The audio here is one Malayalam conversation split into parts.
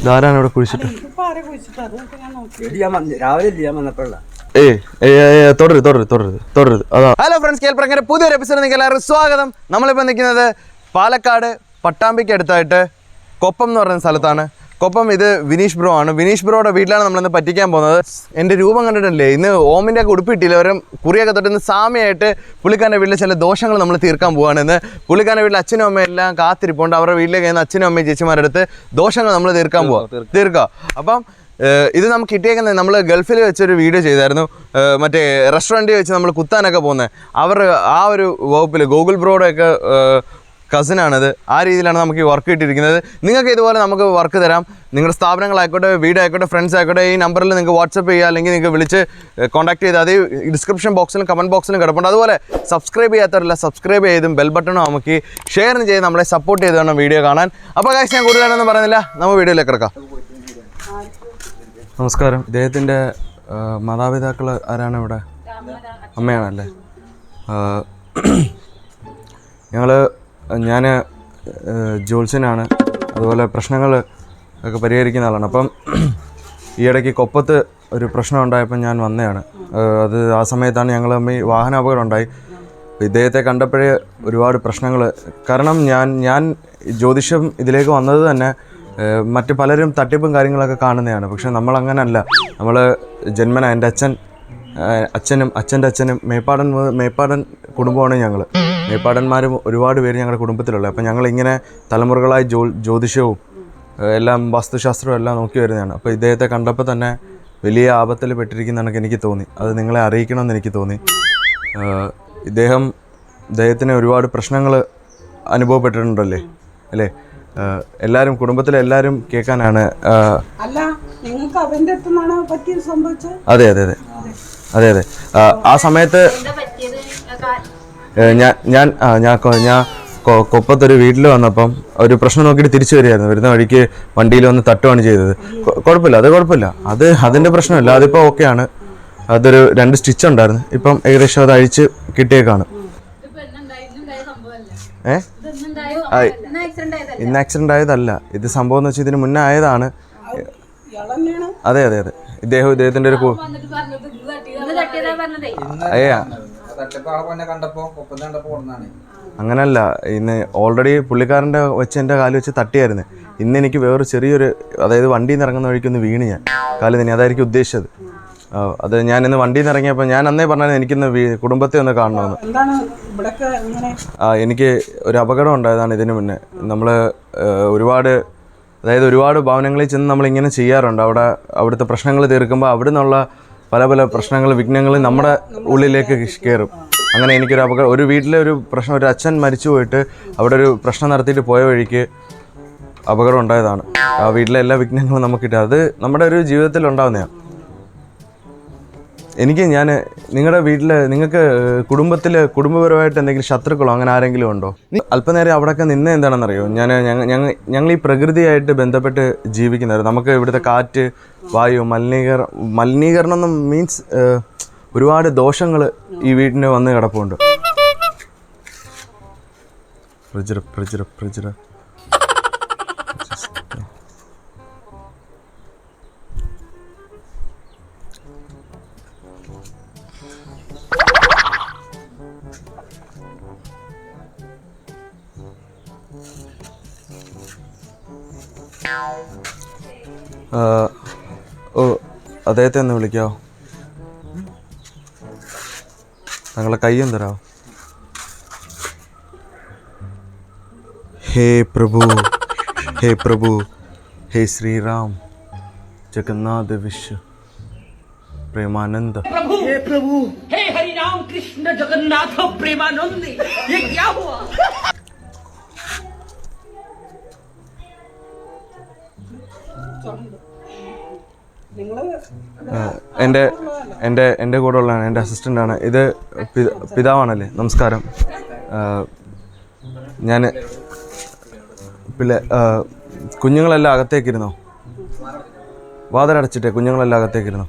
ധാരാണ് ഇവിടെ കുഴിച്ചിട്ട്. തുടരുത്. ഹലോ ഫ്രണ്ട്സ്, കേൾപ്പറങ്ങനെ പുതിയൊരു എപ്പിസോഡ് നിങ്ങൾക്ക് എല്ലാവർക്കും സ്വാഗതം. നമ്മളിപ്പോൾ നിൽക്കുന്നത് പാലക്കാട് പട്ടാമ്പിക്ക് അടുത്തായിട്ട് കൊപ്പം എന്ന് പറയുന്ന സ്ഥലത്താണ്. കൊപ്പം ഇത് വിനീഷ് ബ്രോ ആണ്. വിനീഷ് ബ്രോയുടെ വീട്ടിലാണ് നമ്മളിന്ന് പറ്റിക്കാൻ പോകുന്നത്. എൻ്റെ രൂപം കണ്ടിട്ടില്ലേ, ഇന്ന് ഓമിൻ്റെ ഒക്കെ ഉടുപ്പിട്ടില്ല, അവരും കുറിയൊക്കെ തൊട്ട് ഇന്ന് സാമ്യമായിട്ട് പുള്ളിക്കാരൻ്റെ വീട്ടിൽ ചില ദോഷങ്ങൾ നമ്മൾ തീർക്കാൻ പോവുകയാണ്. ഇന്ന് പുള്ളിക്കാരൻ്റെ വീട്ടിൽ അച്ഛനും അമ്മയും എല്ലാം കാത്തിരിപ്പുണ്ട്. അവരുടെ വീട്ടിലേക്ക് കഴിയുന്ന അച്ഛനും അമ്മയും ചേച്ചിമാരുടെ അടുത്ത് ദോഷങ്ങൾ നമ്മൾ തീർക്കാം. അപ്പം ഇത് നമുക്ക് കിട്ടിയേക്കുന്നത്, നമ്മൾ ഗൾഫിൽ വെച്ചൊരു വീഡിയോ ചെയ്തായിരുന്നു, മറ്റേ റെസ്റ്റോറൻറ്റിൽ വെച്ച് നമ്മൾ കുത്താനൊക്കെ പോകുന്നത്. അവർ ആ ഒരു വകുപ്പിൽ ഗൂഗിൾ ബ്രോയുടെയൊക്കെ കസിനാണിത്. ആ രീതിയിലാണ് നമുക്ക് ഈ വർക്ക് കിട്ടിയിരിക്കുന്നത്. നിങ്ങൾക്ക് ഇതുപോലെ നമുക്ക് വർക്ക് തരാം. നിങ്ങളുടെ സ്ഥാപനങ്ങളായിക്കോട്ടെ, വീടായിക്കോട്ടെ, ഫ്രണ്ട്സ് ആയിക്കോട്ടെ, ഈ നമ്പറിൽ നിങ്ങൾക്ക് വാട്സപ്പ് ചെയ്യുക, അല്ലെങ്കിൽ നിങ്ങൾക്ക് വിളിച്ച് കോൺടാക്ട് ചെയ്താൽ അത് ഡിസ്ക്രിപ്ഷൻ ബോക്സിലും കമൻറ്റ് ബോക്സിലും കിടപ്പുണ്ട്. അതുപോലെ സബ്സ്ക്രൈബ് ചെയ്യാത്തവരല്ല, സബ്സ്ക്രൈബ് ചെയ്തും ബെൽ ബട്ടണും നമുക്ക് ഷെയർ ചെയ്ത് നമ്മളെ സപ്പോർട്ട് ചെയ്ത് വേണം വീഡിയോ കാണാൻ. അപ്പോൾ കാശ് ഞാൻ കൂടുതലാണെന്ന് പറയുന്നില്ല, നമ്മൾ വീഡിയോയിലേക്ക് ഇറക്കാം. നമസ്കാരം. ഇദ്ദേഹത്തിൻ്റെ മാതാപിതാക്കൾ ആരാണ് ഇവിടെ? അമ്മയാണല്ലേ? ഞാൻ ജോത്സ്യനാണ്, അതുപോലെ പ്രശ്നങ്ങൾ ഒക്കെ പരിഹരിക്കുന്ന ആളാണ്. അപ്പം ഈ ഇടയ്ക്ക് കൊപ്പത്ത് ഒരു പ്രശ്നം ഉണ്ടായപ്പോൾ ഞാൻ വന്നതാണ്. അത് ആ സമയത്താണ് ഞങ്ങൾ തമ്മിൽ വാഹന അപകടം ഉണ്ടായി. ഇദ്ദേഹത്തെ കണ്ടപ്പോഴേ ഒരുപാട് പ്രശ്നങ്ങൾ, കാരണം ഞാൻ ജ്യോതിഷം ഇതിലേക്ക് വന്നത് തന്നെ മറ്റ് പലരും തട്ടിപ്പും കാര്യങ്ങളൊക്കെ കാണുന്നതാണ്. പക്ഷെ നമ്മളങ്ങനല്ല. നമ്മൾ ജന്മന എൻ്റെ അച്ഛൻ്റെ അച്ഛനും മേപ്പാടൻ കുടുംബമാണ് ഞങ്ങൾ. മേപ്പാടന്മാരും ഒരുപാട് പേര് ഞങ്ങളുടെ കുടുംബത്തിലുള്ളത്. അപ്പം ഞങ്ങളിങ്ങനെ തലമുറകളായി ജ്യോതിഷവും എല്ലാം വാസ്തുശാസ്ത്രവും എല്ലാം നോക്കി വരുന്നതാണ്. അപ്പോൾ ഇദ്ദേഹത്തെ കണ്ടപ്പോൾ തന്നെ വലിയ ആപത്തിൽ പെട്ടിരിക്കുന്നതാണെന്ന് എനിക്ക് തോന്നി. അത് നിങ്ങളെ അറിയിക്കണമെന്ന് എനിക്ക് തോന്നി. ഇദ്ദേഹത്തിന് ഒരുപാട് പ്രശ്നങ്ങൾ അനുഭവപ്പെട്ടിട്ടുണ്ടല്ലേ അല്ലേ? എല്ലാവരും കുടുംബത്തിലെല്ലാവരും കേൾക്കാനാണ്. അതെ. ആ സമയത്ത് ഞാൻ കൊപ്പത്തൊരു വീട്ടിൽ വന്നപ്പം ഒരു പ്രശ്നം നോക്കിയിട്ട് തിരിച്ചു വരികയായിരുന്നു. വരുന്ന വഴിക്ക് വണ്ടിയിൽ വന്ന് തട്ടുകയാണ് ചെയ്തത്. കുഴപ്പമില്ല. അതിൻ്റെ പ്രശ്നമില്ല, അതിപ്പോൾ ഓക്കെയാണ്. അതൊരു 2 സ്റ്റിച്ച് ഉണ്ടായിരുന്നു. ഇപ്പം ഏകദേശം അത് അഴിച്ച് കിട്ടിയേക്കാണ്. ഇന്ന് ആക്സിഡന്റ് ആയതല്ല, ഇത് സംഭവം എന്ന് വെച്ചാൽ ഇതിന് മുന്നേ ആയതാണ്. അതെ. ഇദ്ദേഹത്തിൻ്റെ ഒരു അങ്ങനല്ല, ഇന്ന് ഓൾറെഡി പുള്ളിക്കാരൻ്റെ വെച്ച് എൻ്റെ കാല് വെച്ച് തട്ടിയായിരുന്നു. ഇന്ന് എനിക്ക് വേറൊരു ചെറിയൊരു, അതായത് വണ്ടിയിൽ നിന്ന് ഇറങ്ങുന്ന വഴിക്കൊന്ന് വീണ് ഞാൻ കാല് തന്നെ. അതായിരിക്കും ഉദ്ദേശിച്ചത്. അത് ഞാൻ ഇന്ന് വണ്ടിയിൽ നിന്ന് ഇറങ്ങിയപ്പോൾ ഞാൻ അന്നേ പറഞ്ഞത് എനിക്കിന്ന് കുടുംബത്തെ ഒന്ന് കാണണമെന്ന്. എനിക്ക് ഒരു അപകടം ഉണ്ടായതാണ് ഇതിന് മുന്നേ. നമ്മൾ ഒരുപാട് ഭവനങ്ങളിൽ ചെന്ന് നമ്മളിങ്ങനെ ചെയ്യാറുണ്ട്. അവിടുത്തെ പ്രശ്നങ്ങൾ തീർക്കുമ്പോൾ അവിടെ നിന്നുള്ള പല പ്രശ്നങ്ങൾ, വിഘ്നങ്ങൾ നമ്മുടെ ഉള്ളിലേക്ക് കയറും. അങ്ങനെ എനിക്കൊരു ഒരു വീട്ടിലെ ഒരു പ്രശ്നം, ഒരു അച്ഛൻ മരിച്ചു പോയിട്ട് അവിടെ ഒരു പ്രശ്നം നടത്തിയിട്ട് പോയ വഴിക്ക് അപകടം ഉണ്ടായതാണ്. ആ വീട്ടിലെ എല്ലാ വിഘ്നങ്ങളും നമുക്കിട്ട് അത് നമ്മുടെ ഒരു ജീവിതത്തിൽ ഉണ്ടാകുന്നതാണ്. നിങ്ങളുടെ വീട്ടിൽ നിങ്ങൾക്ക് കുടുംബപരമായിട്ട് എന്തെങ്കിലും ശത്രുക്കളോ അങ്ങനെ ആരെങ്കിലും ഉണ്ടോ? അല്പനേരം അവിടെയൊക്കെ നിന്ന് എന്താണെന്നറിയോ, ഞങ്ങൾ ഈ പ്രകൃതിയായിട്ട് ബന്ധപ്പെട്ട് ജീവിക്കുന്നവർ. നമുക്ക് ഇവിടുത്തെ കാറ്റ്, വായു, മലിനീകരണം ഒന്നും മീൻസ് ഒരുപാട് ദോഷങ്ങൾ ഈ വീടിന് വന്ന് കിടപ്പുണ്ട്. പ്രജര അദ്ദേഹത്തെ ഒന്ന് വിളിക്കാവോ? താങ്കളെ കയ്യും തരാമോ? हे प्रभु हे श्री राम जगन्नाथ विश्व प्रेमानंद। हे प्रभु हे हरि राम कृष्ण जगन्नाथ प्रेमानंद, ये क्या हुआ? എൻ്റെ കൂടെ ഉള്ളതാണ്, എൻ്റെ അസിസ്റ്റൻ്റാണ്. ഇത് പിതാവാണല്ലേ? നമസ്കാരം. ഞാൻ കുഞ്ഞുങ്ങളെല്ലാം അകത്തേക്കിരുന്നോ? വാതിലടച്ചിട്ടേ കുഞ്ഞുങ്ങളെല്ലാം അകത്തേക്കിരുന്നോ?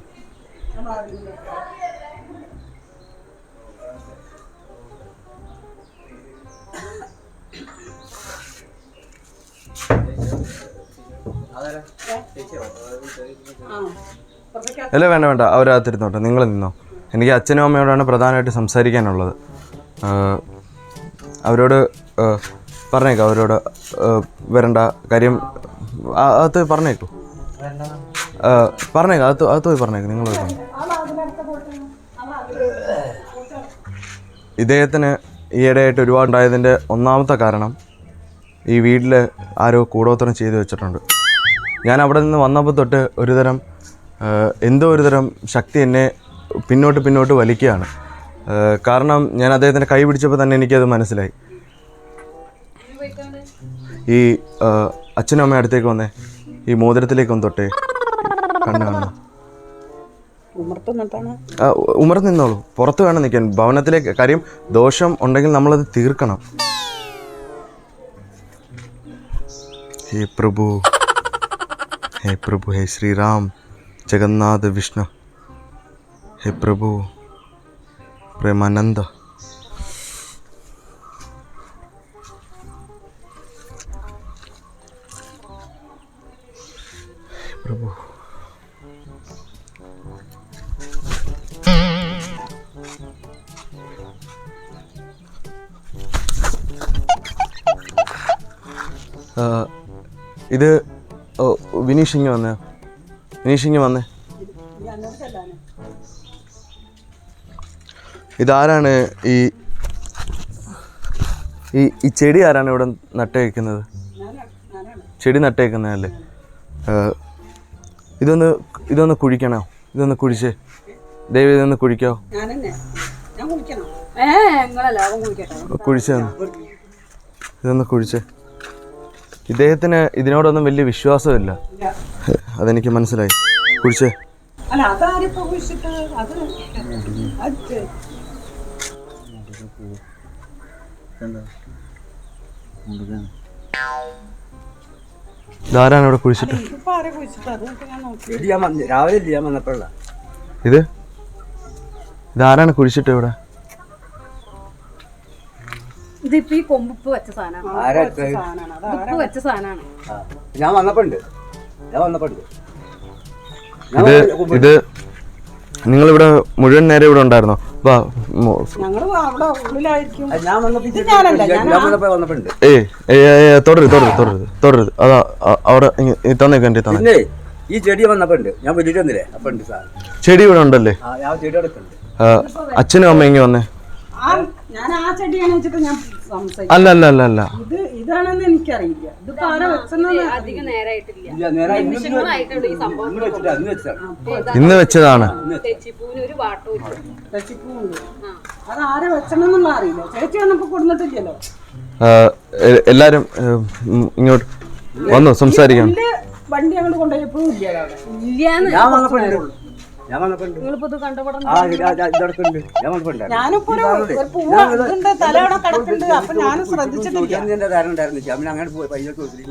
അല്ല വേണ്ട വേണ്ട, അവരകത്തിരുന്നോട്ടെ, നിങ്ങൾ നിന്നോ. എനിക്ക് അച്ഛനും അമ്മയോടാണ് പ്രധാനമായിട്ട് സംസാരിക്കാനുള്ളത്. അവരോട് പറഞ്ഞേക്കാം, അവരോട് വരണ്ട കാര്യം അകത്ത് പറഞ്ഞേക്കൂ. പറഞ്ഞേക്കാം, അകത്ത് പോയി പറഞ്ഞേക്കും. നിങ്ങൾ പോയി പറഞ്ഞു. ഇദ്ദേഹത്തിന് ഈയിടെയായിട്ട് ഒരുപാടുണ്ടായതിൻ്റെ ഒന്നാമത്തെ കാരണം ഈ വീട്ടിൽ ആരോ കൂടോത്രം ചെയ്തു വെച്ചിട്ടുണ്ട്. ഞാൻ അവിടെ നിന്ന് വന്നപ്പോൾ തൊട്ട് എന്തോ ഒരുതരം ശക്തി എന്നെ പിന്നോട്ട് വലിക്കുകയാണ്. കാരണം ഞാൻ അദ്ദേഹത്തിൻ്റെ കൈ പിടിച്ചപ്പോൾ തന്നെ എനിക്കത് മനസ്സിലായി. ഈ അച്ഛനും അമ്മയും അടുത്തേക്ക് വന്നേ, ഈ മോതിരത്തിലേക്കൊന്ന് തൊട്ടേ. കണ്ണു കാണുന്നു. ഉമർത്ത് നിന്നോളൂ, പുറത്ത് വേണം നിൽക്കാൻ. ഭവനത്തിലേക്ക് കാര്യം ദോഷം ഉണ്ടെങ്കിൽ നമ്മളത് തീർക്കണം. ഹേ പ്രഭു, ഹേ പ്രഭു, ഹേ ശ്രീറാം ജഗന്നാഥ വിഷ്ണു, ഹേ പ്രഭു പ്രേമാനന്ദ. പ്രഭു ഇത് വിനീഷിങ് വന്നേ. ഇതാരാണ്? ഈ ചെടി ആരാണ് ഇവിടെ നട്ടേക്കുന്നത്? ചെടി നട്ടേക്കുന്നതല്ലേ? ഇതൊന്ന് കുഴിക്കണോ? ഇതൊന്ന് കുഴിച്ചേ, ദയവ് ഇതൊന്ന് കുഴിക്കോ. കുഴിച്ചേ, ഇതൊന്ന് കുഴിച്ചേ. ഇദ്ദേഹത്തിന് ഇതിനോടൊന്നും വലിയ വിശ്വാസമില്ല, അതെനിക്ക് മനസ്സിലായി. കുഴിച്ചേ. ഇതാരാണ് ഇവിടെ കുഴിച്ചിട്ട്? ഇതാരാണ് കുഴിച്ചിട്ട് ഇവിടെ? ഇതിപ്പോ ഈ കൊമ്പുപ്പ് വെച്ച സാധനമാണ്. ഞാൻ വന്നപ്പോണ്ട് ഇത് നിങ്ങളിവിടെ മുഴുവൻ നേരം ഇവിടെ ഉണ്ടായിരുന്നോ? തൊടരുത്. അതാ അവിടെ തന്നെ. ഈ ചെടി വന്നപ്പോണ്ട് ഞാൻ വലിയിട്ട് വന്നില്ലേ? അപ്പൊ ചെടി ഇവിടെ ഉണ്ടല്ലേ? അച്ഛനും അമ്മ ഇങ്ങ വന്നേ. അല്ല ഇതാണെന്ന് എനിക്കറിയില്ല. ഇന്ന് വെച്ചതാണ്. എല്ലാരും ഇങ്ങോട്ട് വന്നു സംസാരിക്കണം. വണ്ടി അങ്ങോട്ട് കൊണ്ടുപോയപ്പോഴും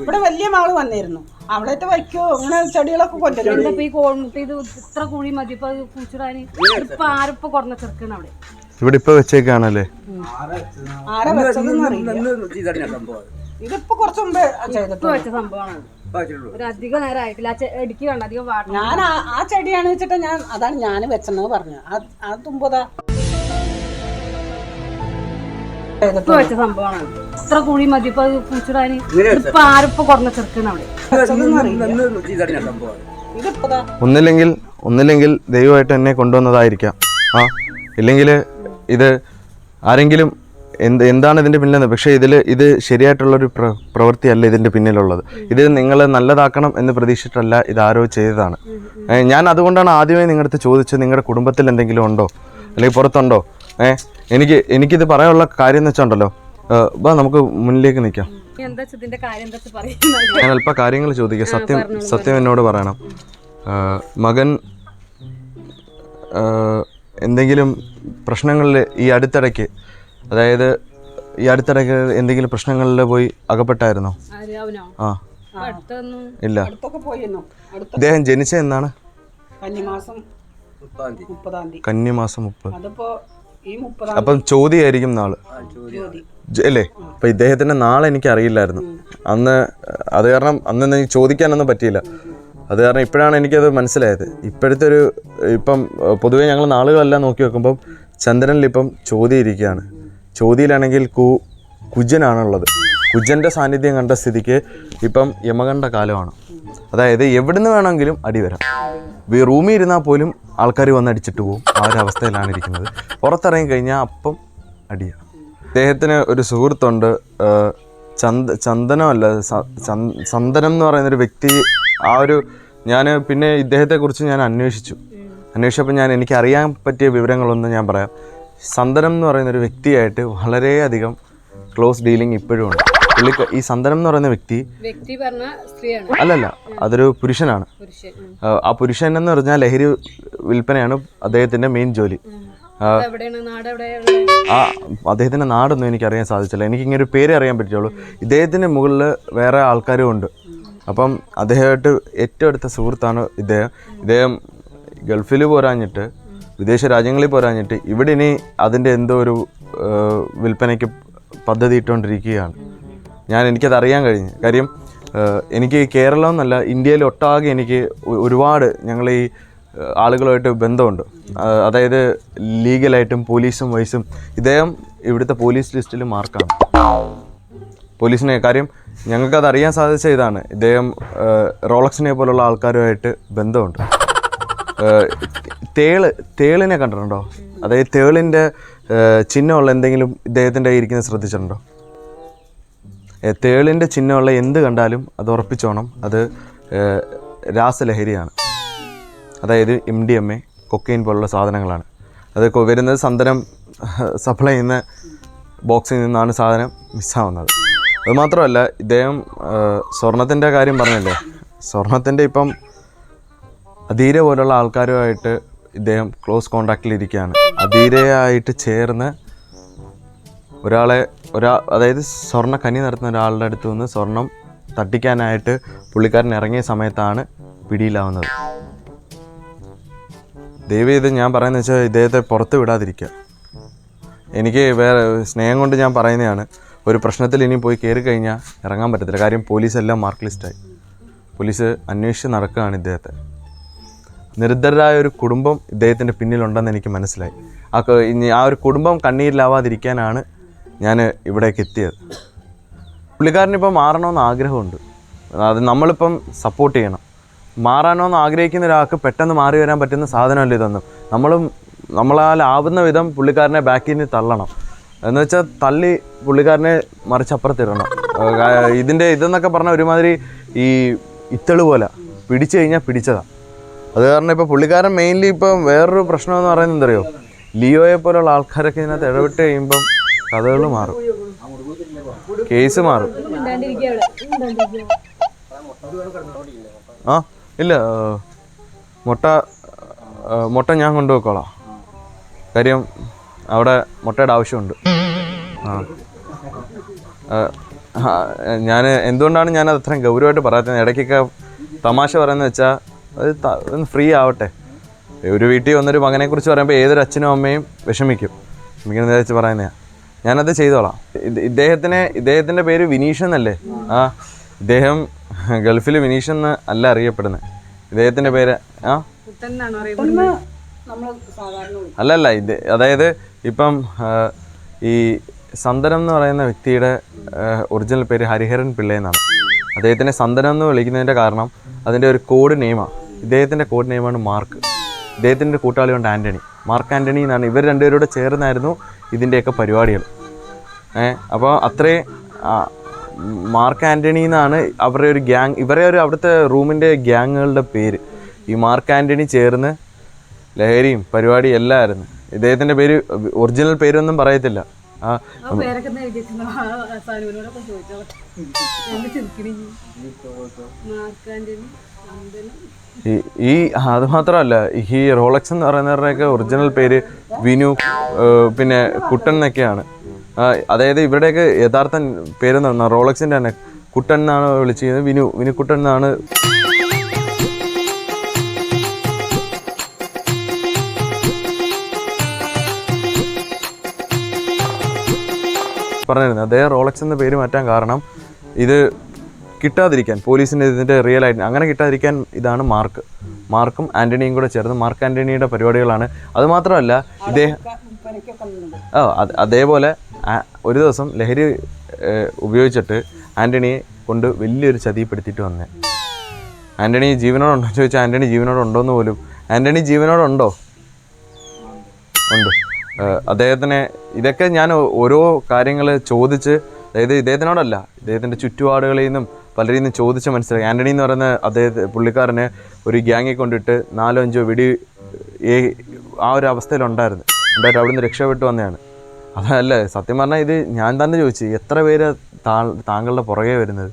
ഇവിടെ വലിയ മാള് വന്നിരുന്നു. അവിടേറ്റ് വയ്ക്കോ അങ്ങനെ ചെടികളൊക്കെ കൊണ്ടുവരും. ഇത്ര കുഴി മതി പൂച്ചിടാന്. ഇപ്പൊ ആരിപ്പോ കുറഞ്ഞ ചെറുക്കാണ് അവിടെ. ഇവിടെ ഇപ്പൊ വെച്ചേക്കാണല്ലേ? ആരാ വെച്ചതെന്ന് അറിയില്ല. ഇതിപ്പോ കുറച്ച് മുമ്പേ വെച്ച സംഭവമാണ്. അധികം നേരം ആയിട്ടില്ല. ചെടിക്ക് കണ്ട അധികം ഞാൻ ആ ചെടിയാണ് വെച്ചിട്ട് അതാണ് ഞാൻ വെച്ചെന്ന് പറഞ്ഞു. ആ തുമ്പതാ വെച്ച സംഭവമാണ്. ഇത്ര കുഴി മതി ഇപ്പൊ പൂച്ചിടാന്. ഇപ്പൊ ആരിപ്പോ കുറഞ്ഞ ചെറുക്കാണ് അവിടെ. ഒന്നില്ലെങ്കിൽ ദൈവമായിട്ട് എന്നെ കൊണ്ടുവന്നതായിരിക്കാം. ഇല്ലെങ്കിൽ ഇത് ആരെങ്കിലും എന്താണ് ഇതിൻ്റെ പിന്നിലെന്ന്. പക്ഷേ ഇത് ശരിയായിട്ടുള്ളൊരു പ്രവൃത്തിയല്ല ഇതിൻ്റെ പിന്നിലുള്ളത്. ഇത് നിങ്ങൾ നല്ലതാക്കണം എന്ന് പ്രതീക്ഷിച്ചിട്ടല്ല, ഇതാരോ ചെയ്തതാണ്. ഞാൻ അതുകൊണ്ടാണ് ആദ്യമേ നിങ്ങളുടെ അടുത്ത് ചോദിച്ചത്, നിങ്ങളുടെ കുടുംബത്തിൽ എന്തെങ്കിലും ഉണ്ടോ അല്ലെങ്കിൽ പുറത്തുണ്ടോ? എനിക്കിത് പറയാനുള്ള കാര്യം എന്ന് വെച്ചാണ്ടല്ലോ, നമുക്ക് മുന്നിലേക്ക് നിൽക്കാം. ഞാൻ അല്പ കാര്യങ്ങൾ ചോദിക്കാം. സത്യം എന്നോട് പറയണം. മകൻ എന്തെങ്കിലും പ്രശ്നങ്ങളിൽ ഈ അടുത്തിടയ്ക്ക് എന്തെങ്കിലും പ്രശ്നങ്ങളിൽ പോയി അകപ്പെട്ടായിരുന്നോ? ഇല്ല. ഇദ്ദേഹം ജനിച്ച എന്നാണ്? കന്നിമാസം 30. അപ്പം ചോദ്യമായിരിക്കും നാള് അല്ലേ? അപ്പൊ ഇദ്ദേഹത്തിന്റെ നാളെ എനിക്ക് അറിയില്ലായിരുന്നു. അന്ന് അത് കാരണം അന്ന് എനിക്ക് ചോദിക്കാനൊന്നും പറ്റിയില്ല. അത് കാരണം ഇപ്പോഴാണ് എനിക്കത് മനസ്സിലായത്. ഇപ്പം പൊതുവേ ഞങ്ങൾ നാളുകളെല്ലാം നോക്കി വെക്കുമ്പം ചന്ദ്രനിലിപ്പം ചോതി ഇരിക്കുകയാണ്. ചോതിയിലാണെങ്കിൽ കുജനാണുള്ളത്. കുജൻ്റെ സാന്നിധ്യം കണ്ട സ്ഥിതിക്ക് ഇപ്പം യമകണ്ഠ കാലമാണ്. അതായത് എവിടുന്ന് വേണമെങ്കിലും അടി വരാം. റൂമിൽ ഇരുന്നാൽ പോലും ആൾക്കാർ വന്ന് അടിച്ചിട്ട് പോകും. ആ ഒരു അവസ്ഥയിലാണ് ഇരിക്കുന്നത്. പുറത്തിറങ്ങി കഴിഞ്ഞാൽ അപ്പം അടിയാണ്. അദ്ദേഹത്തിന് ഒരു സുഹൃത്തുണ്ട്, ചന്ദനമല്ല ചന്ദനം എന്ന് പറയുന്നൊരു വ്യക്തി. ഞാൻ പിന്നെ ഇദ്ദേഹത്തെക്കുറിച്ച് ഞാൻ അന്വേഷിച്ചപ്പോൾ എനിക്ക് അറിയാൻ പറ്റിയ വിവരങ്ങളൊന്നും ഞാൻ പറയാം. സന്തനം എന്ന് പറയുന്നൊരു വ്യക്തിയായിട്ട് വളരെയധികം ക്ലോസ് ഡീലിംഗ് ഇപ്പോഴും ഉണ്ട്. ഈ സന്തനം എന്ന് പറയുന്ന വ്യക്തി അല്ലല്ല, അതൊരു പുരുഷനാണ്. ആ പുരുഷൻ എന്ന് പറഞ്ഞാൽ ലഹരി വിൽപ്പനയാണ് അദ്ദേഹത്തിൻ്റെ മെയിൻ ജോലി. അദ്ദേഹത്തിൻ്റെ നാടൊന്നും എനിക്കറിയാൻ സാധിച്ചില്ല. എനിക്കിങ്ങനെ ഒരു പേര് അറിയാൻ പറ്റുള്ളൂ. ഇദ്ദേഹത്തിൻ്റെ മുകളിൽ വേറെ ആൾക്കാരും ഉണ്ട്. അപ്പം അദ്ദേഹമായിട്ട് ഏറ്റവും അടുത്ത സുഹൃത്താണ് ഇദ്ദേഹം ഗൾഫിൽ പോരാഞ്ഞിട്ട്, വിദേശ രാജ്യങ്ങളിൽ പോരാഞ്ഞിട്ട് ഇവിടെ ഇനി അതിൻ്റെ എന്തോ ഒരു വിൽപ്പനയ്ക്ക് പദ്ധതി ഇട്ടുകൊണ്ടിരിക്കുകയാണ്. എനിക്കത് അറിയാൻ കഴിഞ്ഞു. കാര്യം എനിക്ക് കേരളം എന്നല്ല, ഇന്ത്യയിൽ ഒട്ടാകെ എനിക്ക് ഒരുപാട് ഞങ്ങൾ ഈ ആളുകളുമായിട്ട് ബന്ധമുണ്ട്. അതായത് ലീഗലായിട്ടും പോലീസും വൈസും. ഇദ്ദേഹം ഇവിടുത്തെ പോലീസ് ലിസ്റ്റിൽ മാർക്കാണ് പോലീസിനെ. കാര്യം ഞങ്ങൾക്കത് അറിയാൻ സാധിച്ച ഇതാണ്, ഇദ്ദേഹം റോളക്സിനെ പോലുള്ള ആൾക്കാരുമായിട്ട് ബന്ധമുണ്ട്. തേളിനെ കണ്ടിട്ടുണ്ടോ? അതായത് തേളിൻ്റെ ചിഹ്നമുള്ള എന്തെങ്കിലും ഇദ്ദേഹത്തിൻ്റെ ഇരിക്കുന്നത് ശ്രദ്ധിച്ചിട്ടുണ്ടോ? തേളിൻ്റെ ചിഹ്നമുള്ള എന്ത് കണ്ടാലും അത് ഉറപ്പിച്ചോണം, അത് രാസലഹരിയാണ്. അതായത് MDMA, കൊക്കൈൻ പോലുള്ള സാധനങ്ങളാണ്. അത് വരുന്നത് സന്തനം സപ്ലൈ ചെയ്യുന്ന ബോക്സിൽ നിന്നാണ് സാധനം മിസ്സാവുന്നത്. അതുമാത്രമല്ല, ഇദ്ദേഹം സ്വർണത്തിൻ്റെ കാര്യം പറഞ്ഞല്ലേ, സ്വർണത്തിൻ്റെ ഇപ്പം അധീര പോലുള്ള ആൾക്കാരുമായിട്ട് ഇദ്ദേഹം ക്ലോസ് കോണ്ടാക്റ്റിലിരിക്കുകയാണ്. അധീരയായിട്ട് ചേർന്ന് അതായത് സ്വർണ്ണ കനി നടത്തുന്ന ഒരാളുടെ അടുത്ത് നിന്ന് സ്വർണം തട്ടിക്കാനായിട്ട് പുള്ളിക്കാരൻ ഇറങ്ങിയ സമയത്താണ് പിടിയിലാവുന്നത്. ദയവ് ഇത് ഞാൻ പറയുന്നത് വെച്ചാൽ ഇദ്ദേഹത്തെ പുറത്ത് വിടാതിരിക്കുക. എനിക്ക് വേറെ സ്നേഹം കൊണ്ട് ഞാൻ പറയുന്നതാണ്. ഒരു പ്രശ്നത്തിൽ ഇനി പോയി കയറി കഴിഞ്ഞാൽ ഇറങ്ങാൻ പറ്റത്തില്ല. കാര്യം പോലീസെല്ലാം മാർക്ക് ലിസ്റ്റായി. പോലീസ് അന്വേഷിച്ച് നടക്കുകയാണ് ഇദ്ദേഹത്തെ. നിരന്തരമായ ഒരു കുടുംബം ഇദ്ദേഹത്തിൻ്റെ പിന്നിലുണ്ടെന്ന് എനിക്ക് മനസ്സിലായി. ആ ഒരു കുടുംബം കണ്ണീരിലാവാതിരിക്കാനാണ് ഞാൻ ഇവിടേക്ക് എത്തിയത്. പുള്ളിക്കാരനിപ്പോൾ മാറണമെന്ന് ആഗ്രഹമുണ്ട്. അത് നമ്മളിപ്പം സപ്പോർട്ട് ചെയ്യണം. മാറാനോന്ന് ആഗ്രഹിക്കുന്ന ഒരാൾക്ക് പെട്ടെന്ന് മാറി വരാൻ പറ്റുന്ന സാധനമല്ല ഇതൊന്നും. നമ്മളാലാവുന്ന വിധം പുള്ളിക്കാരനെ ബാക്കിൽ നിന്ന് തള്ളണം. എന്ന് വെച്ചാൽ തള്ളി പുള്ളിക്കാരനെ മറിച്ചപ്പുറത്തിടണം. ഇതെന്നൊക്കെ പറഞ്ഞാൽ ഒരുമാതിരി ഈ ഇത്തള് പോലെ പിടിച്ചു കഴിഞ്ഞാൽ പിടിച്ചതാണ്. അത് കാരണം ഇപ്പോൾ പുള്ളിക്കാരൻ മെയിൻലി ഇപ്പം വേറൊരു പ്രശ്നം എന്ന് പറയുന്നത് എന്തറിയോ, ലിയോയെ പോലുള്ള ആൾക്കാരൊക്കെ ഇതിനകത്ത് ഇടപെട്ട് കഴിയുമ്പം കഥകൾ മാറും, കേസ് മാറും. ഇല്ല, മുട്ട ഞാൻ കൊണ്ടുപോയിക്കോളാം. കാര്യം അവിടെ മുട്ടയുടെ ആവശ്യമുണ്ട്. എന്തുകൊണ്ടാണ് ഞാനത് അത്രയും ഗൗരവമായിട്ട് പറയാത്തത്, ഇടയ്ക്കൊക്കെ തമാശ പറയുന്നത് വെച്ചാൽ അത് ഫ്രീ ആവട്ടെ. ഒരു വീട്ടിൽ വന്നൊരു മകനെക്കുറിച്ച് പറയുമ്പോൾ ഏതൊരു അച്ഛനും അമ്മയും വിഷമിക്കുന്നതെന്ന് വെച്ച് പറയുന്നതാണ്. ഞാനത് ചെയ്തോളാം. ഇദ്ദേഹത്തിൻ്റെ പേര് വിനീഷ് എന്നല്ലേ? ഇദ്ദേഹം ഗൾഫിൽ വിനീഷ് എന്ന് അല്ല അറിയപ്പെടുന്നത്. ഇദ്ദേഹത്തിൻ്റെ പേര് അല്ലല്ല. അതായത് ഇപ്പം ഈ സന്തനം എന്ന് പറയുന്ന വ്യക്തിയുടെ ഒറിജിനൽ പേര് ഹരിഹരൻ പിള്ള എന്നാണ്. അദ്ദേഹത്തിനെ സന്തനം എന്ന് വിളിക്കുന്നതിൻ്റെ കാരണം അതിൻ്റെ ഒരു കോഡ് നെയിമാണ്. ഇദ്ദേഹത്തിൻ്റെ കോഡ് നെയിമാണ് മാർക്ക്. ഇദ്ദേഹത്തിൻ്റെ കൂട്ടാളിയുണ്ട് ആൻ്റണി, മാർക്ക് ആൻ്റണി എന്നാണ്. ഇവർ രണ്ടുപേരോട് ചേർന്നായിരുന്നു ഇതിൻ്റെയൊക്കെ പരിപാടികൾ. അപ്പോൾ അത്രയും മാർക്ക് ആൻ്റണി എന്നാണ് അവരുടെ ഒരു ഗ്യാങ്, അവിടുത്തെ റൂമിൻ്റെ ഗ്യാങ്ങുകളുടെ പേര്. ഈ മാർക്ക് ആൻ്റണി ചേർന്ന് ലഹരിയും പരിപാടിയും എല്ലാം ആയിരുന്നു. ഇദ്ദേഹത്തിൻ്റെ പേര് ഒറിജിനൽ പേരൊന്നും പറയത്തില്ല. അത് മാത്രമല്ല, ഈ റോളക്സ് എന്ന് പറയുന്നവരുടെയൊക്കെ ഒറിജിനൽ പേര് വിനു, പിന്നെ കുട്ടൻ എന്നൊക്കെയാണ്. അതായത് ഇവരുടെയൊക്കെ യഥാർത്ഥ പേരെന്ന് പറഞ്ഞാൽ റോളക്സിൻ്റെ തന്നെ കുട്ടൻ എന്നാണ് വിളിച്ചിരുന്നത്. വിനുക്കുട്ടൻ എന്നാണ് പറഞ്ഞിരുന്നത്. അദ്ദേഹം റോളക്സ് എന്ന പേര് മാറ്റാൻ കാരണം ഇത് കിട്ടാതിരിക്കാൻ പോലീസിൻ്റെ ഇതിൻ്റെ റിയൽ ആയിട്ട് അങ്ങനെ കിട്ടാതിരിക്കാൻ ഇതാണ് മാർക്കും ആൻ്റണിയും കൂടെ ചേർന്ന് മാർക്ക് ആൻ്റണിയുടെ പരിപാടികളാണ്. അതുമാത്രമല്ല ഇദ്ദേഹം അതേപോലെ ഒരു ദിവസം ലഹരി ഉപയോഗിച്ചിട്ട് ആൻ്റണിയെ കൊണ്ട് വലിയൊരു ചതിപ്പെടുത്തിയിട്ട് വന്നേ. ആൻ്റണി ജീവനോടുണ്ടോ ചോദിച്ചാൽ ആൻ്റണി ജീവനോടുണ്ടോയെന്ന് പോലും ആൻ്റണി ജീവനോടുണ്ടോ ഉണ്ട്. അദ്ദേഹത്തിനെ ഇതൊക്കെ ഞാൻ ഓരോ കാര്യങ്ങൾ ചോദിച്ച്, അതായത് ഇദ്ദേഹത്തിനോടല്ല, ഇദ്ദേഹത്തിൻ്റെ ചുറ്റുപാടുകളിൽ നിന്നും പലരിൽ നിന്നും ചോദിച്ച് മനസ്സിലാക്കി. ആൻ്റണി എന്ന് പറയുന്ന പുള്ളിക്കാരന് ഒരു ഗ്യാങ്ങിൽ കൊണ്ടിട്ട് 4-5 വെടി ആ ഒരു അവസ്ഥയിലുണ്ടായിരുന്നു. അവിടുന്ന് രക്ഷപ്പെട്ട് വന്നതാണ്. അതല്ലേ സത്യം പറഞ്ഞാൽ ഇത് ഞാൻ തന്നെ ചോദിച്ചു, എത്ര പേര് താങ്കളുടെ പുറകെ വരുന്നത്?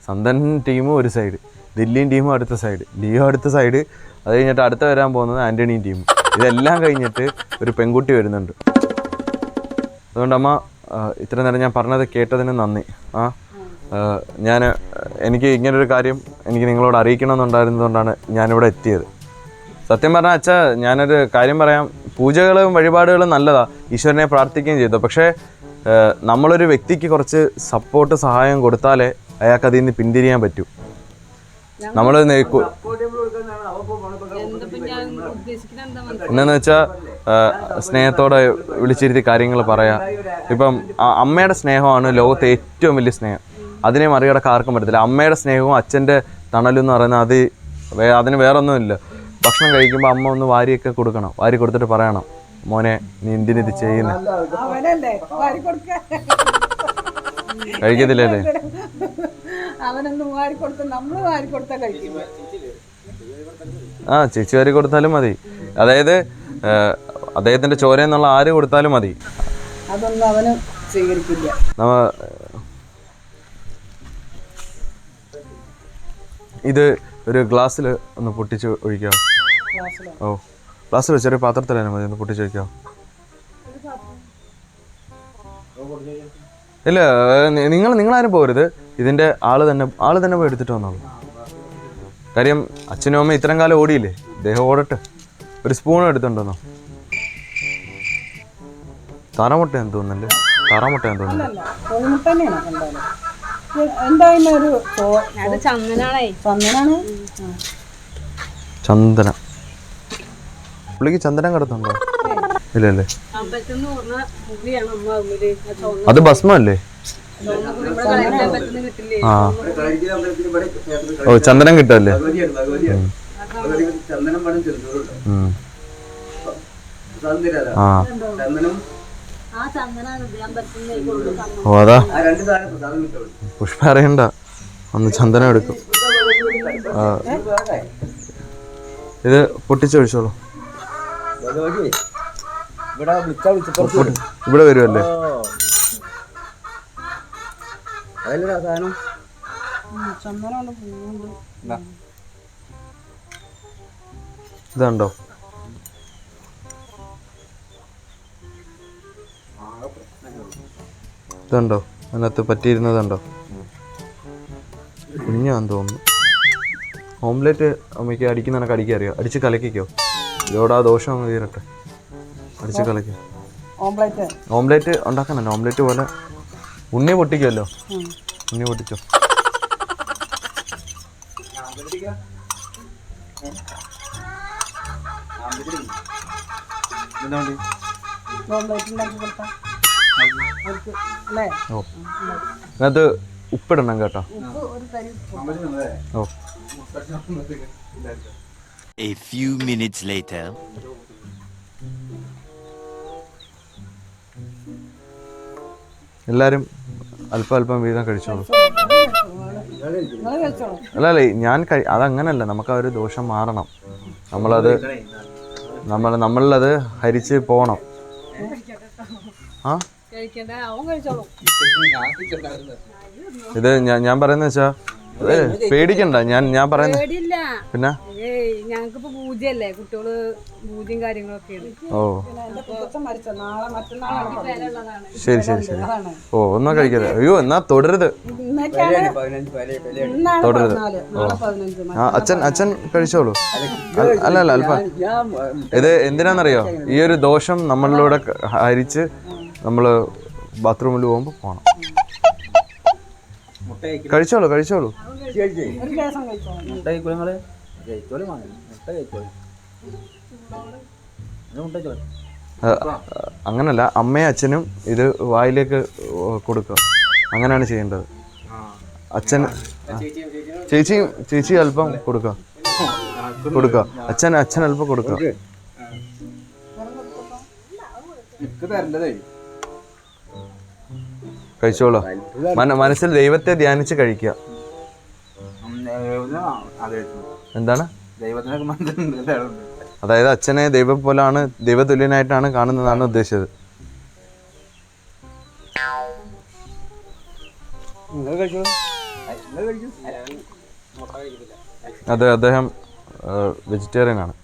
സന്തൻ ടീമും ഒരു സൈഡ്, ദില്ലിയും ടീമും അടുത്ത സൈഡ്, ലിയോ അടുത്ത സൈഡ്, അത് കഴിഞ്ഞിട്ട് അടുത്ത വരാൻ പോകുന്നത് ആൻ്റണിയും ടീമും. ഇതെല്ലാം കഴിഞ്ഞിട്ട് ഒരു പെൺകുട്ടി വരുന്നുണ്ട്. അതുകൊണ്ട് അമ്മ ഇത്ര നേരം ഞാൻ പറഞ്ഞത് കേട്ടതിന് നന്ദി. എനിക്ക് ഇങ്ങനൊരു കാര്യം എനിക്ക് നിങ്ങളോട് അറിയിക്കണമെന്നുണ്ടായിരുന്നതുകൊണ്ടാണ് ഞാനിവിടെ എത്തിയത്. സത്യം പറഞ്ഞാൽ അച്ഛാ, ഞാനൊരു കാര്യം പറയാം. പൂജകളും വഴിപാടുകളും നല്ലതാണ്, ഈശ്വരനെ പ്രാർത്ഥിക്കുകയും ചെയ്തു. പക്ഷേ നമ്മളൊരു വ്യക്തിക്ക് കുറച്ച് സപ്പോർട്ട് സഹായം കൊടുത്താലേ അയാൾക്ക് അതിൽ നിന്ന് പിന്തിരിയാൻ പറ്റൂ. നമ്മൾ എന്താന്ന് വെച്ചാൽ സ്നേഹത്തോടെ വിളിച്ചിരുത്തി കാര്യങ്ങൾ പറയാം. ഇപ്പം അമ്മയുടെ സ്നേഹമാണ് ലോകത്തെ ഏറ്റവും വലിയ സ്നേഹം. അതിനെ മറികടക്കാൻ ആർക്കും പറ്റത്തില്ല. അമ്മയുടെ സ്നേഹവും അച്ഛൻ്റെ തണലും എന്ന് പറയുന്നത് അതിന് വേറൊന്നുമില്ല. ഭക്ഷണം കഴിക്കുമ്പോൾ അമ്മ ഒന്ന് വാരിയൊക്കെ കൊടുക്കണം. വാരി കൊടുത്തിട്ട് പറയണം, മോനെ നീ എന്തിനിത് ചെയ്യുന്നത്? കഴിക്കത്തില്ലേ? ചേച്ചി വാരി കൊടുത്താലും മതി. അതായത് അദ്ദേഹത്തിന്റെ ചോര എന്നുള്ള ആര് കൊടുത്താലും മതി. അതൊന്നും അവന് സ്വീകരിക്കില്ല. ഇത് ഒരു ഗ്ലാസ്സിൽ ഒന്ന് പൊട്ടിച്ച് ഒഴിക്കാം. ഓ, ഗ്ലാസ്സിൽ ചെറിയ പാത്രത്തിലാണ് മതി, ഒന്ന് പൊട്ടിച്ച് ഒഴിക്കാം. ഇല്ല, നിങ്ങളാരും പോരുത്. ഇതിന്റെ ആള് തന്നെ പോയി എടുത്തിട്ട് വന്നോളൂ. കാര്യം അച്ഛനും അമ്മ ഇത്രയും കാലം ഓടിയില്ലേ, ഇദ്ദേഹം ഓടട്ടെ. ഒരു സ്പൂൺ എടുത്തുണ്ടോന്നോ? താറാമുട്ടയാന്ന് തോന്നുന്നല്ലേ? താറാമുട്ടയാന്ന് തോന്നുന്നു. ചന്ദനം. പുള്ളിക്ക് ചന്ദനം കിടത്തുണ്ടോ? ഇല്ലല്ലേ? അത് ഭസ്മല്ലേ? ആ, ഓ, ചന്ദനം കിട്ടല്ലേ? ആ, ഓ, അതാ പുഷ്പ അറിയണ്ട, ഒന്ന് ചന്ദനം എടുക്കും. ഇത് പൊട്ടിച്ചൊഴിച്ചോളൂ. ഇവിടെ വരുമല്ലേ? ഇതുണ്ടോ? ഇതുണ്ടോ? അതിനകത്ത് പറ്റിയിരുന്നതുണ്ടോ? കുഞ്ഞാന്ന് തോന്നുന്നു. ഓംലെറ്റ് അമ്മയ്ക്ക് അടിക്കുന്ന കണക്ക് അടിക്കാൻ അറിയാം. അടിച്ച് കലക്കിക്കോ. ഇതോടെ ആ ദോഷം അങ്ങ് തീരട്ടെ. അടിച്ച് കലക്കി. ഓംലെറ്റ് ഉണ്ടാക്കാനല്ല, ഓംലെറ്റ് പോലെ. ഉണ്ണി പൊട്ടിക്കുമല്ലോ, ഉണ്ണി പൊട്ടിച്ചോ. ഓ, അതിനകത്ത് ഉപ്പിടണം കേട്ടോ. ഓ, A few minutes later. എല്ലാരും അല്പം വീതം കഴിച്ചോളൂ. അല്ലല്ലേ, ഞാൻ അതങ്ങനല്ല. നമുക്ക് ആ ഒരു ദോഷം മാറണം. നമ്മളത് ഹരിച്ച് പോണം. ആ, ഇത് ഞാൻ പറയുന്ന വെച്ചാ പേടിക്കണ്ട. ഞാൻ പറയുന്ന പിന്നെ ഞങ്ങൾക്കിപ്പോ പൂജയല്ലേ, കുട്ടികള് പൂജയും കാര്യങ്ങളൊക്കെ. ഓ, ശരി. ഓ, ഒന്നും കഴിക്കരുത്. അയ്യോ, എന്നാ തൊടരുത്. അച്ഛൻ കഴിച്ചോളൂ. അല്ല അല്പം. ഇത് എന്തിനാന്നറിയോ? ഈ ഒരു ദോഷം നമ്മളിലൂടെ ഹരിച്ച് നമ്മള് ബാത്റൂമിൽ പോകുമ്പോ പോണം. കഴിച്ചോളൂ കഴിച്ചോളൂ. ഒരു ദിവസം കഴിച്ചോ. അങ്ങനല്ല, അമ്മയും അച്ഛനും ഇത് വായിലേക്ക് കൊടുക്കുക, അങ്ങനെയാണ് ചെയ്യേണ്ടത്. അച്ഛൻ ചേച്ചി അല്പം കൊടുക്കുക, അച്ഛൻ അല്പം കൊടുക്കുക. കഴിച്ചോളൂ. മനസ്സിൽ ദൈവത്തെ ധ്യാനിച്ച് കഴിക്കുക. എന്താണ്? അതായത് അച്ഛനെ ദൈവം പോലാണ്, ദൈവതുല്യനായിട്ടാണ് കാണുന്നതാണ് ഉദ്ദേശിച്ചത്. അതെ, അദ്ദേഹം വെജിറ്റേറിയൻ ആണ്.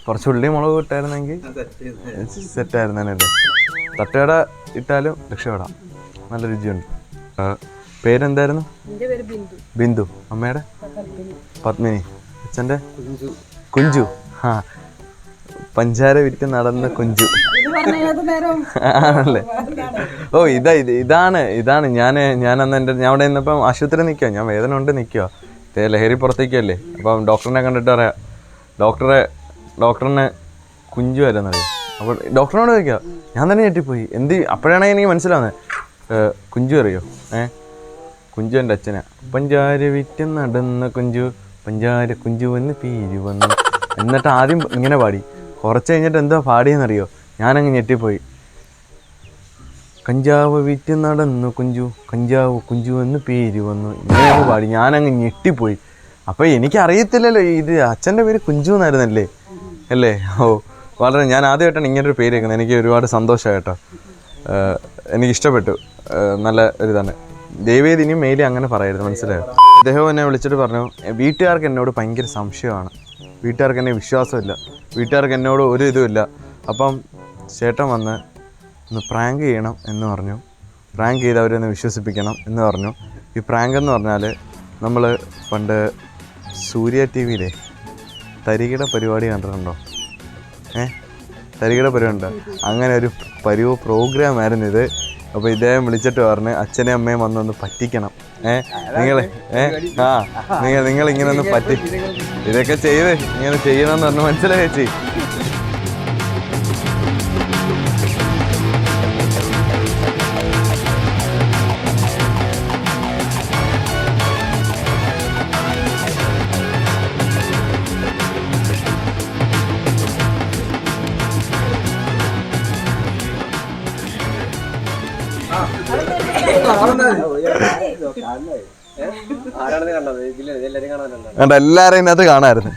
കുറച്ച് ഉള്ളി മുളക് ഇട്ടായിരുന്നെങ്കിൽ സെറ്റായിരുന്നല്ലേ. തട്ടയുടെ ഇട്ടാലും രക്ഷപ്പെടാം, നല്ല രുചിയുണ്ട്. പേരെന്തായിരുന്നു? ബിന്ദു. അമ്മയുടെ? പത്മിനി. അച്ഛൻ്റെ? കുഞ്ചു. ആ, പഞ്ചാര വിറ്റ് നടന്ന കുഞ്ചു ആണല്ലേ. ഓ ഇതാണ് ഞാൻ അന്ന് ഞാൻ അവിടെ നിന്നപ്പം ആശുപത്രി നിൽക്കുക, ഞാൻ വേദന കൊണ്ട് നിൽക്കുക, ലഹരി പുറത്തേക്കല്ലേ. അപ്പം ഡോക്ടറിനെ കണ്ടിട്ട് അറിയാം, ഡോക്ടറിനെ കുഞ്ചു ആയിരുന്നറിയാം. അപ്പോൾ ഡോക്ടറിനോട് ചോദിക്കുക, ഞാൻ തന്നെ ഞെട്ടിപ്പോയി. അപ്പോഴാണ് എനിക്ക് മനസ്സിലാവുന്നത്, കുഞ്ചു അറിയോ? കുഞ്ചു എൻ്റെ അച്ഛനാ. പഞ്ചാര വിറ്റ് നടന്ന കുഞ്ചു, പഞ്ചാര കുഞ്ചു വന്ന് പീരി വന്നു. എന്നിട്ട് ആദ്യം ഇങ്ങനെ പാടി, കുറച്ച് കഴിഞ്ഞിട്ട് എന്താ പാടിയെന്നറിയോ? ഞാനങ്ങ് ഞെട്ടിപ്പോയി. കഞ്ചാവ് വിറ്റ് നടന്നു കുഞ്ചു, കഞ്ചാവ് കുഞ്ചു എന്ന് പേര് വന്നു, ഇങ്ങനെയാണ് പാടി. ഞാനങ്ങ് ഞെട്ടിപ്പോയി. അപ്പോൾ എനിക്കറിയത്തില്ലല്ലോ ഇത് അച്ഛൻ്റെ പേര് കുഞ്ചു എന്നായിരുന്നല്ലേ അല്ലേ. ഓ, വളരെ ഞാൻ ആദ്യമായിട്ടാണ് ഇങ്ങനൊരു പേര് കേൾക്കുന്നത്. എനിക്ക് ഒരുപാട് സന്തോഷമായി കേട്ടോ, എനിക്കിഷ്ടപ്പെട്ടു. നല്ല ഒരിതാണ്. ദയവേദി ഇനിയും മെയിലി അങ്ങനെ പറയരുത്, മനസ്സിലായോ? അദ്ദേഹം എന്നെ വിളിച്ചിട്ട് പറഞ്ഞു, വീട്ടുകാർക്ക് എന്നോട് ഭയങ്കര സംശയമാണ്, വീട്ടുകാർക്ക് എന്നെ വിശ്വാസമില്ല, വീട്ടുകാർക്ക് എന്നോട് ഒരു ഇതുമില്ല. അപ്പം ചേട്ടൻ വന്ന് ഒന്ന് പ്രാങ്ക് ചെയ്യണം എന്ന് പറഞ്ഞു, പ്രാങ്ക് ചെയ്ത് അവരൊന്ന് വിശ്വസിപ്പിക്കണം എന്ന് പറഞ്ഞു. ഈ പ്രാങ്ക് എന്ന് പറഞ്ഞാൽ നമ്മൾ പണ്ട് സൂര്യ ടി വിയിലെ തരികിട പരിപാടി കണ്ടിട്ടുണ്ടോ? തരികിട പരിപാടി ഉണ്ടോ? അങ്ങനെ ഒരു പ്രോഗ്രാമായിരുന്നു ഇത്. അപ്പോൾ ഇദ്ദേഹം വിളിച്ചിട്ട് പറഞ്ഞ് അച്ഛനെയും അമ്മയും വന്നൊന്ന് പറ്റിക്കണം, നിങ്ങളിങ്ങനെ ഒന്ന് ഇതൊക്കെ ചെയ്ത് ഇങ്ങനെ ചെയ്യണമെന്ന് പറഞ്ഞു. മനസ്സിലായി ചേച്ചി? എല്ലാരും ഇതിനകത്ത് കാണായിരുന്നു.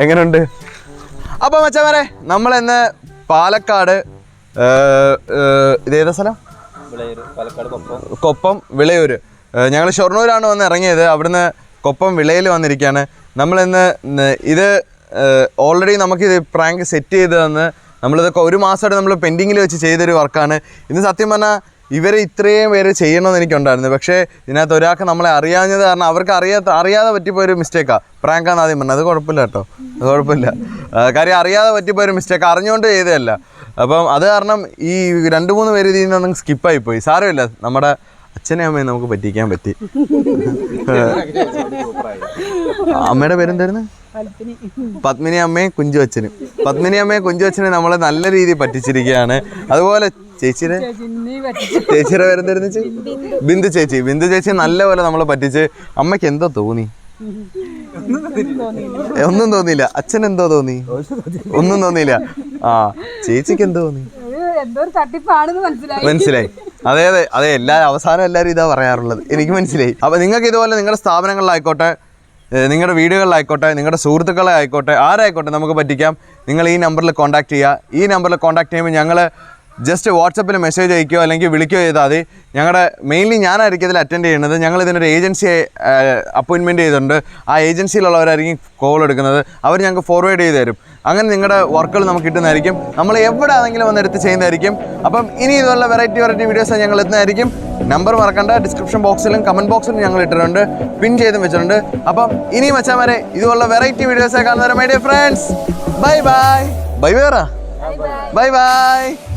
എങ്ങനെയുണ്ട്? അപ്പൊ മച്ചാമാരെ, നമ്മളിന്ന് പാലക്കാട്, ഇതേതാ സ്ഥലം? കൊപ്പം വിളയൂര്. ഞങ്ങൾ ഷൊർണൂരാണ് വന്ന് ഇറങ്ങിയത്, അവിടുന്ന് കൊപ്പം വിളയിൽ വന്നിരിക്കുകയാണ്. നമ്മളിന്ന് ഇത് ഓൾറെഡി നമുക്കിത് പ്രാങ്ക് സെറ്റ് ചെയ്ത് തന്ന് നമ്മളിതൊക്കെ ഒരു മാസമായിട്ട് നമ്മൾ പെൻഡിങ്ങിൽ വെച്ച് ചെയ്തൊരു വർക്കാണ്. ഇന്ന് സത്യം പറഞ്ഞാൽ ഇവരെ ഇത്രയും പേര് ചെയ്യണമെന്ന് എനിക്കുണ്ടായിരുന്നു. പക്ഷേ ഇതിനകത്ത് ഒരാൾക്ക് നമ്മളെ അറിയാഞ്ഞത് കാരണം അവർക്ക് അറിയാതെ പറ്റിപ്പോയൊരു മിസ്റ്റേക്കാണ്. പ്രാങ്കാന്ന് ആദ്യം പറഞ്ഞത്. അത് കുഴപ്പമില്ല കേട്ടോ, അത് കുഴപ്പമില്ല. കാര്യം അറിയാതെ പറ്റിപ്പോയൊരു മിസ്റ്റേക്ക്, അറിഞ്ഞുകൊണ്ട് ചെയ്തതല്ല. അപ്പം അത് കാരണം ഈ 2-3 പേര് ഇതിൽ നിന്ന് സ്കിപ്പായിപ്പോയി. സാരമില്ല, നമ്മുടെ അച്ഛനെയും അമ്മയും നമുക്ക് പറ്റിക്കാൻ പറ്റി. അമ്മയുടെ പേരെന്തായിരുന്നു? പത്മിനി അമ്മയും കുഞ്ചു അച്ഛനും. പത്മിനി അമ്മയും കുഞ്ചു അച്ഛനെ നമ്മളെ നല്ല രീതിയിൽ പറ്റിച്ചിരിക്കുകയാണ്. അതുപോലെ ചേച്ചിയുടെ പേരെന്തായിരുന്നു? ബിന്ദു ചേച്ചി. ബിന്ദു ചേച്ചി നല്ലപോലെ നമ്മളെ പറ്റിച്ച്. അമ്മയ്ക്ക് എന്തോ തോന്നി? ഒന്നും തോന്നിയില്ല. അച്ഛൻ എന്തോ തോന്നി? ഒന്നും തോന്നിയില്ല. ആ, ചേച്ചിക്ക് എന്തോ തോന്നി? മനസ്സിലായി. അതെ, അവസാനം എല്ലാവരും ഇതാ പറയാറുള്ളത്, എനിക്ക് മനസ്സിലായി. അപ്പൊ നിങ്ങൾക്ക് ഇതുപോലെ നിങ്ങളുടെ സ്ഥാപനങ്ങളിലായിക്കോട്ടെ, നിങ്ങളുടെ വീടുകളിലായിക്കോട്ടെ, നിങ്ങളുടെ സുഹൃത്തുക്കളെ ആയിക്കോട്ടെ, ആരായിക്കോട്ടെ നമുക്ക് പറ്റിക്കാം. നിങ്ങൾ ഈ നമ്പറിൽ കോൺടാക്ട് ചെയ്യുക. ഈ നമ്പറിൽ കോൺടാക്ട് ചെയ്യുമ്പോൾ ഞങ്ങൾ ജസ്റ്റ് വാട്സപ്പിൽ മെസ്സേജ് അയക്കുകയോ അല്ലെങ്കിൽ വിളിക്കുകയോ ചെയ്താൽ മതി. ഞങ്ങളുടെ മെയിൻലി ഞാനായിരിക്കും ഇതിൽ അറ്റൻഡ് ചെയ്യുന്നത്. ഞങ്ങൾ ഇതിനൊരു ഏജൻസി അപ്പോയിൻമെൻറ്റ് ചെയ്തിട്ടുണ്ട്. ആ ഏജൻസിയിലുള്ളവരായിരിക്കും കോൾ എടുക്കുന്നത്. അവർ ഞങ്ങൾക്ക് ഫോർവേഡ് ചെയ്ത് തരും. അങ്ങനെ നിങ്ങളുടെ വർക്കുകൾ നമുക്ക് കിട്ടുന്നതായിരിക്കും. നമ്മൾ എവിടെ ആണെങ്കിലും വന്നെടുത്ത് ചെയ്യുന്നതായിരിക്കും. അപ്പം ഇനി ഇതുള്ള വെറൈറ്റി വീഡിയോസ് ഞങ്ങൾ എത്തുന്നതായിരിക്കും. നമ്പർ മറക്കണ്ട, ഡിസ്ക്രിപ്ഷൻ ബോക്സിലും കമൻറ്റ് ബോക്സിലും ഞങ്ങൾ ഇട്ടിട്ടുണ്ട്, പിൻ ചെയ്തും വെച്ചിട്ടുണ്ട്. അപ്പം ഇനിയും മച്ചാമാരെ ഇതുള്ള വെറൈറ്റി വീഡിയോസ് കാണുന്നവരെ my dear friends, bye bye. Bye bye bye bye